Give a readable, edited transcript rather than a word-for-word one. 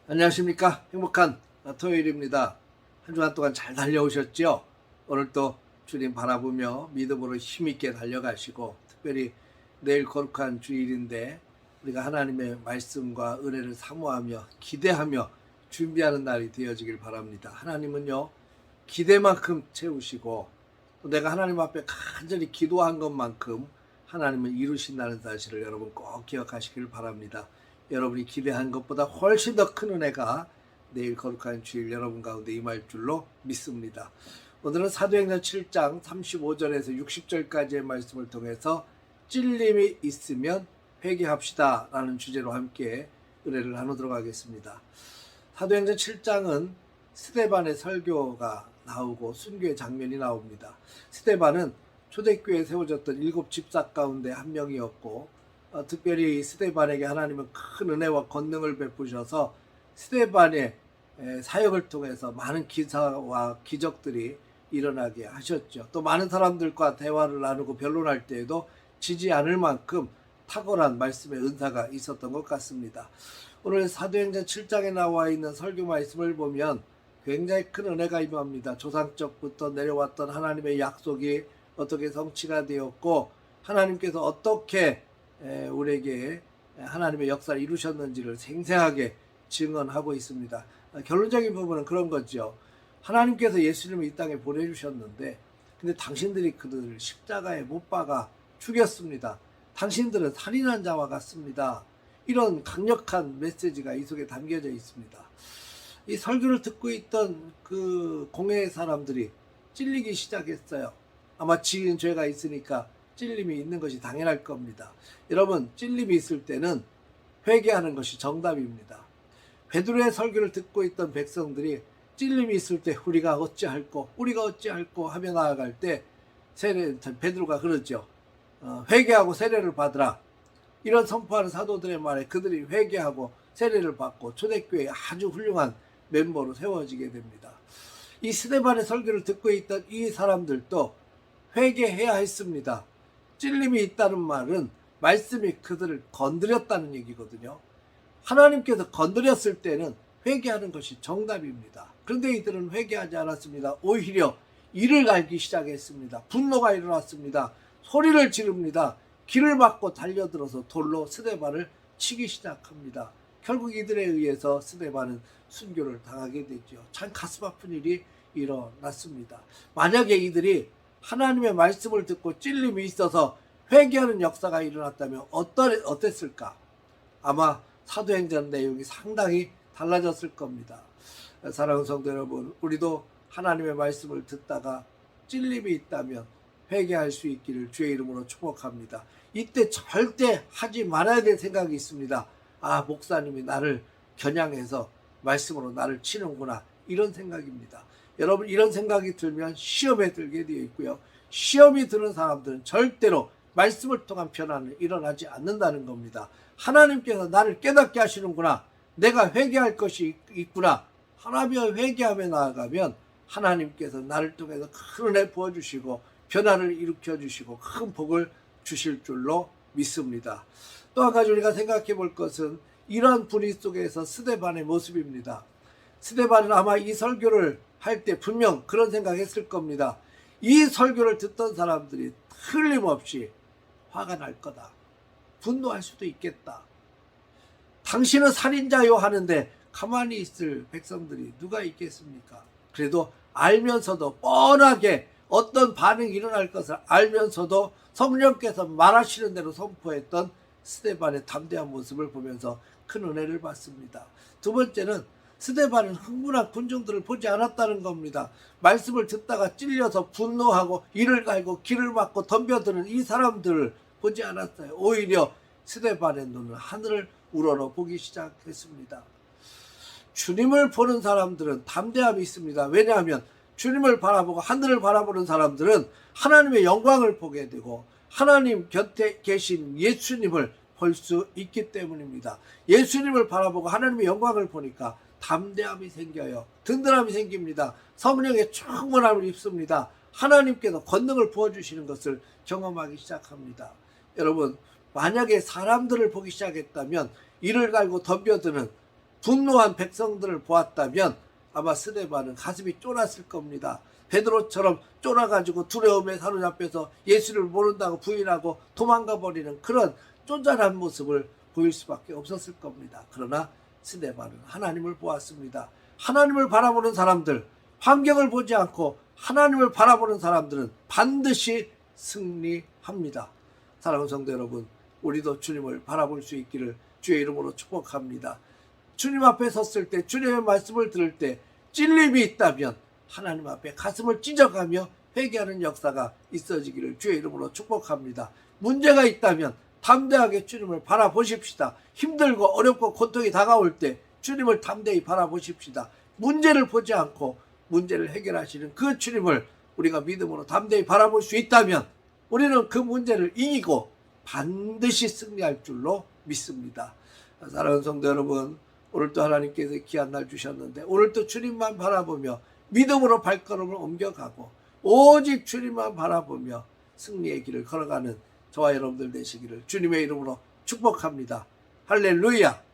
안녕하십니까. 행복한 토요일입니다. 한 주간 동안 잘 달려오셨죠? 오늘 또 주님 바라보며 믿음으로 힘있게 달려가시고, 특별히 내일 거룩한 주일인데 우리가 하나님의 말씀과 은혜를 사모하며 기대하며 준비하는 날이 되어지길 바랍니다. 하나님은요, 기대만큼 채우시고 또 내가 하나님 앞에 간절히 기도한 것만큼 하나님은 이루신다는 사실을 여러분 꼭 기억하시길 바랍니다. 여러분이 기대한 것보다 훨씬 더 큰 은혜가 내일 거룩한 주일 여러분 가운데 임할 줄로 믿습니다. 오늘은 사도행전 7장 35절에서 60절까지의 말씀을 통해서 찔림이 있으면 회개합시다 라는 주제로 함께 은혜를 나누도록 하겠습니다. 사도행전 7장은 스데반의 설교가 나오고 순교의 장면이 나옵니다. 스데반은 초대교회에 세워졌던 7 집사 가운데 한 명이었고, 특별히 스데반에게 하나님은 큰 은혜와 권능을 베푸셔서 스데반의 사역을 통해서 많은 기사와 기적들이 일어나게 하셨죠. 또 많은 사람들과 대화를 나누고 변론할 때에도 지지 않을 만큼 탁월한 말씀의 은사가 있었던 것 같습니다. 오늘 사도행전 7장에 나와 있는 설교 말씀을 보면 굉장히 큰 은혜가 임합니다. 조상적부터 내려왔던 하나님의 약속이 어떻게 성취가 되었고, 하나님께서 어떻게 우리에게 하나님의 역사를 이루셨는지를 생생하게 증언하고 있습니다. 결론적인 부분은 그런 거죠. 하나님께서 예수님을 이 땅에 보내주셨는데, 근데 당신들이 그들을 십자가에 못 박아 죽였습니다. 당신들은 살인한 자와 같습니다. 이런 강력한 메시지가 이 속에 담겨져 있습니다. 이 설교를 듣고 있던 그 공회의 사람들이 찔리기 시작했어요. 아마 지은 죄가 있으니까 찔림이 있는 것이 당연할 겁니다. 여러분, 찔림이 있을 때는 회개하는 것이 정답입니다. 베드로의 설교를 듣고 있던 백성들이 찔림이 있을 때 우리가 어찌할꼬 하며 나아갈 때 베드로가 그러죠. 회개하고 세례를 받으라. 이런 선포하는 사도들의 말에 그들이 회개하고 세례를 받고 초대교회의 아주 훌륭한 멤버로 세워지게 됩니다. 이 스데반의 설교를 듣고 있던 이 사람들도 회개해야 했습니다. 찔림이 있다는 말은 말씀이 그들을 건드렸다는 얘기거든요. 하나님께서 건드렸을 때는 회개하는 것이 정답입니다. 그런데 이들은 회개하지 않았습니다. 오히려 이를 갈기 시작했습니다. 분노가 일어났습니다. 소리를 지릅니다. 길을 막고 달려들어서 돌로 스데반을 치기 시작합니다. 결국 이들에 의해서 스데반은 순교를 당하게 되죠. 참 가슴 아픈 일이 일어났습니다. 만약에 이들이 하나님의 말씀을 듣고 찔림이 있어서 회개하는 역사가 일어났다면 어땠을까? 아마 사도행전 내용이 상당히 달라졌을 겁니다. 사랑하는 성도 여러분, 우리도 하나님의 말씀을 듣다가 찔림이 있다면 회개할 수 있기를 주의 이름으로 축복합니다. 이때 절대 하지 말아야 될 생각이 있습니다. 아, 목사님이 나를 겨냥해서 말씀으로 나를 치는구나, 이런 생각입니다. 여러분, 이런 생각이 들면 시험에 들게 되어 있고요. 시험이 드는 사람들은 절대로 말씀을 통한 변화는 일어나지 않는다는 겁니다. 하나님께서 나를 깨닫게 하시는구나, 내가 회개할 것이 있구나, 하나님을 회개하며 나아가면 하나님께서 나를 통해서 큰 은혜 부어주시고 변화를 일으켜주시고 큰 복을 주실 줄로 믿습니다. 또 한 가지 우리가 생각해 볼 것은 이러한 분위 속에서 스데반의 모습입니다. 스데반은 아마 이 설교를 할 때 분명 그런 생각했을 겁니다. 이 설교를 듣던 사람들이 틀림없이 화가 날 거다, 분노할 수도 있겠다. 당신은 살인자요 하는데 가만히 있을 백성들이 누가 있겠습니까? 그래도 알면서도 뻔하게 어떤 반응이 일어날 것을 알면서도 성령께서 말하시는 대로 선포했던 스데반의 담대한 모습을 보면서 큰 은혜를 받습니다. 두 번째는 스데반은 흥분한 군중들을 보지 않았다는 겁니다. 말씀을 듣다가 찔려서 분노하고 이를 갈고 길을 막고 덤벼드는 이 사람들을 보지 않았어요. 오히려 스데반의 눈은 하늘을 우러러 보기 시작했습니다. 주님을 보는 사람들은 담대함이 있습니다. 왜냐하면 주님을 바라보고 하늘을 바라보는 사람들은 하나님의 영광을 보게 되고 하나님 곁에 계신 예수님을 볼 수 있기 때문입니다. 예수님을 바라보고 하나님의 영광을 보니까 담대함이 생겨요. 든든함이 생깁니다. 성령의 충만함을 입습니다. 하나님께서 권능을 부어주시는 것을 경험하기 시작합니다. 여러분, 만약에 사람들을 보기 시작했다면, 이를 갈고 덤벼드는 분노한 백성들을 보았다면 아마 스데반은 가슴이 쫄았을 겁니다. 베드로처럼 쫄아가지고 두려움에 사로잡혀서 예수를 모른다고 부인하고 도망가 버리는 그런 쫀쫀한 모습을 보일 수밖에 없었을 겁니다. 그러나 스데반은 하나님을 보았습니다. 하나님을 바라보는 사람들, 환경을 보지 않고 하나님을 바라보는 사람들은 반드시 승리합니다. 사랑하는 성도 여러분, 우리도 주님을 바라볼 수 있기를 주의 이름으로 축복합니다. 주님 앞에 섰을 때, 주님의 말씀을 들을 때 찔림이 있다면 하나님 앞에 가슴을 찢어가며 회개하는 역사가 있어지기를 주의 이름으로 축복합니다. 문제가 있다면 담대하게 주님을 바라보십시다. 힘들고 어렵고 고통이 다가올 때 주님을 담대히 바라보십시다. 문제를 보지 않고 문제를 해결하시는 그 주님을 우리가 믿음으로 담대히 바라볼 수 있다면 우리는 그 문제를 이기고 반드시 승리할 줄로 믿습니다. 사랑하는 성도 여러분, 오늘도 하나님께서 귀한 날 주셨는데 오늘도 주님만 바라보며 믿음으로 발걸음을 옮겨가고 오직 주님만 바라보며 승리의 길을 걸어가는 저와 여러분들 되시기를 주님의 이름으로 축복합니다. 할렐루야.